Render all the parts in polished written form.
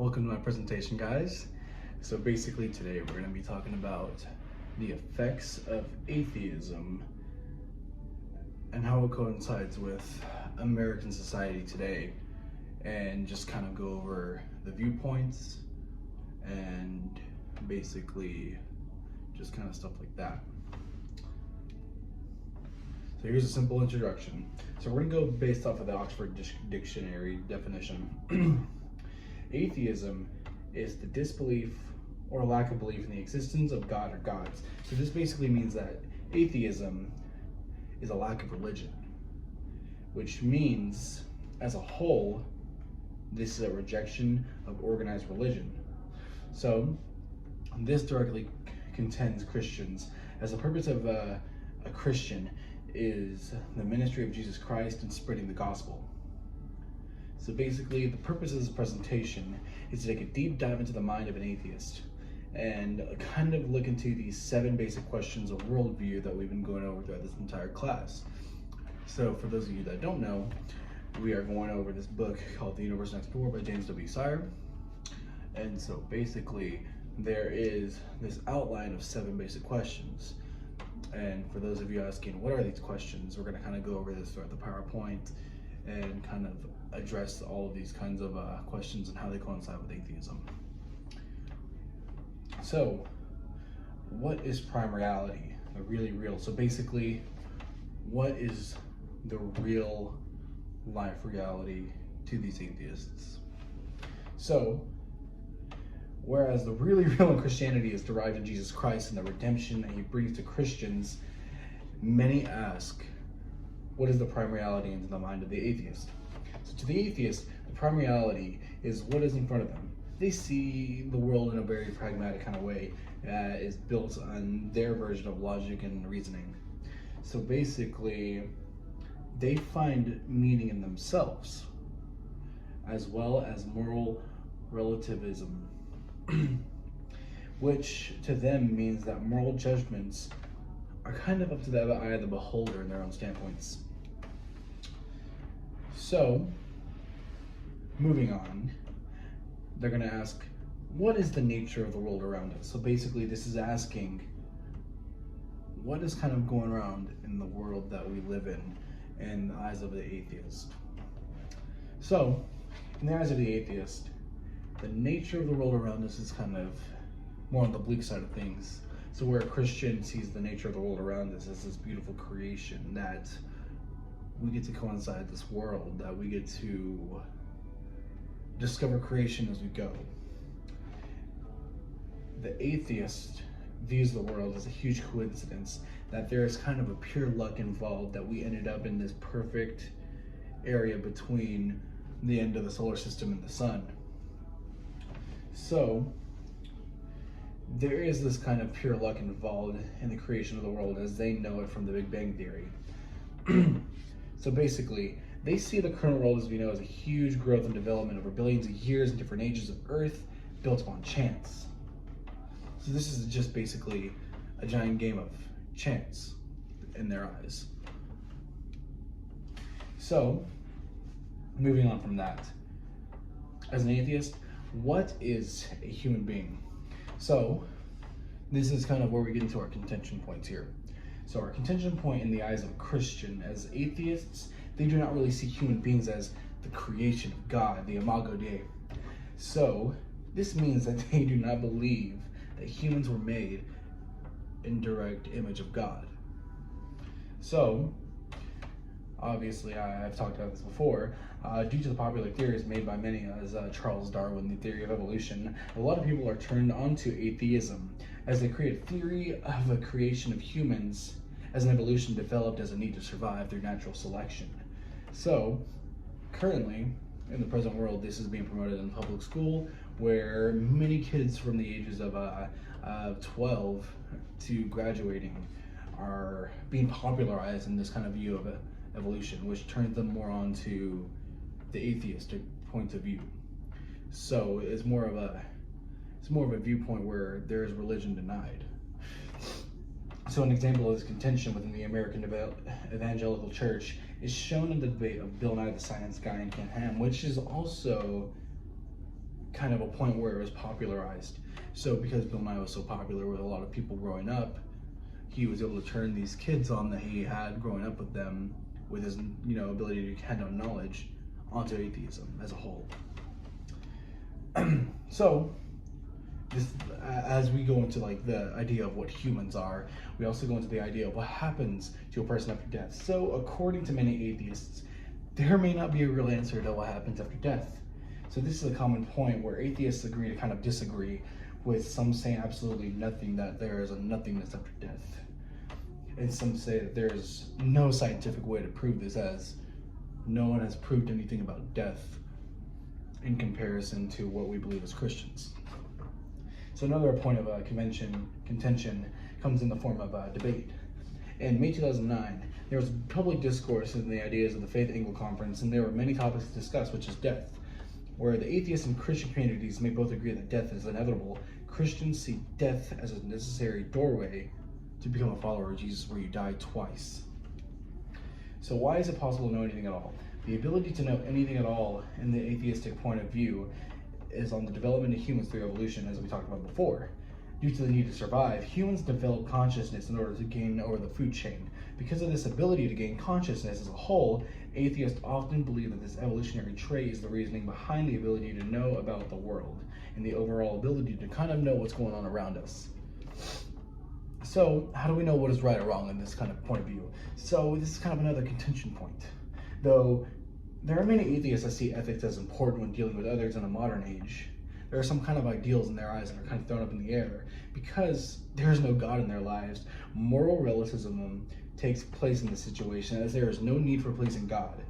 Welcome to my presentation, guys. So basically today we're going to be talking about the effects of atheism and how it coincides with American society today, and just kind of go over the viewpoints and basically just kind of stuff like that. So here's a simple introduction. So we're going to go based off of the Oxford Dictionary definition. Atheism is the disbelief or lack of belief in the existence of God or gods. So this basically means that atheism is a lack of religion, which means, as a whole, this is a rejection of organized religion. So this directly contends Christians, as the purpose of a Christian is the ministry of Jesus Christ and spreading the gospel. So basically, the purpose of this presentation is to take a deep dive into the mind of an atheist and kind of look into these 7 basic questions of worldview that we've been going over throughout this entire class. So for those of you that don't know, we are going over this book called The Universe Next Door by James W. Sire. And so basically, there is this outline of 7 basic questions. And for those of you asking, what are these questions? We're going to kind of go over this throughout the PowerPoint and kind of address all of these kinds of questions and how they coincide with atheism. So, what is prime reality? The really real. So basically, what is the real life reality to these atheists? So, whereas the really real in Christianity is derived in Jesus Christ and the redemption that he brings to Christians, many ask, what is the prime reality into the mind of the atheist? So to the atheist, the prime reality is what is in front of them. They see the world in a very pragmatic kind of way, is built on their version of logic and reasoning. So basically, they find meaning in themselves, as well as moral relativism, which to them means that moral judgments are kind of up to the eye of the beholder in their own standpoints. So, moving on, they're going to ask, what is the nature of the world around us? So basically, this is asking, what is kind of going around in the world that we live in the eyes of the atheist? So, in the eyes of the atheist, the nature of the world around us is kind of more on the bleak side of things. So where a Christian sees the nature of the world around us as this beautiful creation, that we get to coincide this world, that we get to discover creation as we go. The atheist views the world as a huge coincidence, that there is kind of a pure luck involved, that we ended up in this perfect area between the end of the solar system and the sun. So there is this kind of pure luck involved in the creation of the world as they know it from the Big Bang Theory. So basically, they see the current world as we know as a huge growth and development over billions of years in different ages of Earth, built upon chance. So this is just basically a giant game of chance in their eyes. So, moving on from that, as an atheist, what is a human being? So, this is kind of where we get into our contention points here. So our contention point in the eyes of a Christian, as atheists, they do not really see human beings as the creation of God, the imago Dei. So this means that they do not believe that humans were made in direct image of God. So, obviously, I've talked about this before, due to the popular theories made by many as Charles Darwin, the theory of evolution, a lot of people are turned onto atheism as they create a theory of the creation of humans as an evolution developed as a need to survive through natural selection. So, currently, in the present world, this is being promoted in public school, where many kids from the ages of 12 to graduating are being popularized in this kind of view of evolution, which turns them more onto the atheistic point of view. So it's more of a viewpoint where there is religion denied. So an example of this contention within the American Evangelical Church is shown in the debate of Bill Nye the Science Guy and Ken Ham, which is also kind of a point where it was popularized. So because Bill Nye was so popular with a lot of people growing up, he was able to turn these kids on that he had growing up with them, with his ability to hand on knowledge, onto atheism as a whole. So this, as we go into like the idea of what humans are, we also go into the idea of what happens to a person after death. So according to many atheists, there may not be a real answer to what happens after death. So this is a common point where atheists agree to kind of disagree, with some saying absolutely nothing, that there is a nothingness after death. And some say that there's no scientific way to prove this, as no one has proved anything about death in comparison to what we believe as Christians. So another point of contention comes in the form of debate. In May 2009, there was public discourse in the Ideas of the Faith Angle Conference, and there were many topics to discuss, which is death. Where the atheist and Christian communities may both agree that death is inevitable, Christians see death as a necessary doorway to become a follower of Jesus, where you die twice. So why is it possible to know anything at all? The ability to know anything at all in the atheistic point of view is on the development of humans through evolution, as we talked about before. Due to the need to survive, humans develop consciousness in order to gain over the food chain. Because of this ability to gain consciousness as a whole, atheists often believe that this evolutionary trait is the reasoning behind the ability to know about the world, and the overall ability to kind of know what's going on around us. So how do we know what is right or wrong in this kind of point of view? So this is kind of another contention point. Though there are many atheists that see ethics as important when dealing with others in a modern age, there are some kind of ideals in their eyes that are kind of thrown up in the air. Because there is no God in their lives, moral relativism takes place in this situation, as there is no need for pleasing God.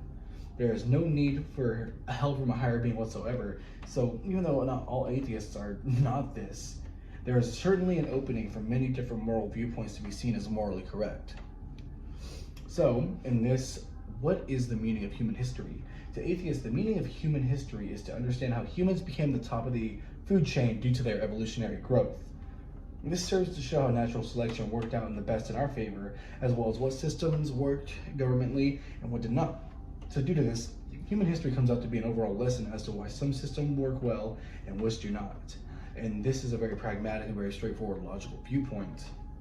There is no need for help from a higher being whatsoever. So even though not all atheists are not this, there is certainly an opening for many different moral viewpoints to be seen as morally correct. So in this, what is the meaning of human history? To atheists, the meaning of human history is to understand how humans became the top of the food chain due to their evolutionary growth. And this serves to show how natural selection worked out in the best in our favor, as well as what systems worked governmentally and what did not. So due to this, human history comes out to be an overall lesson as to why some systems work well and which do not. And this is a very pragmatic and very straightforward logical viewpoint.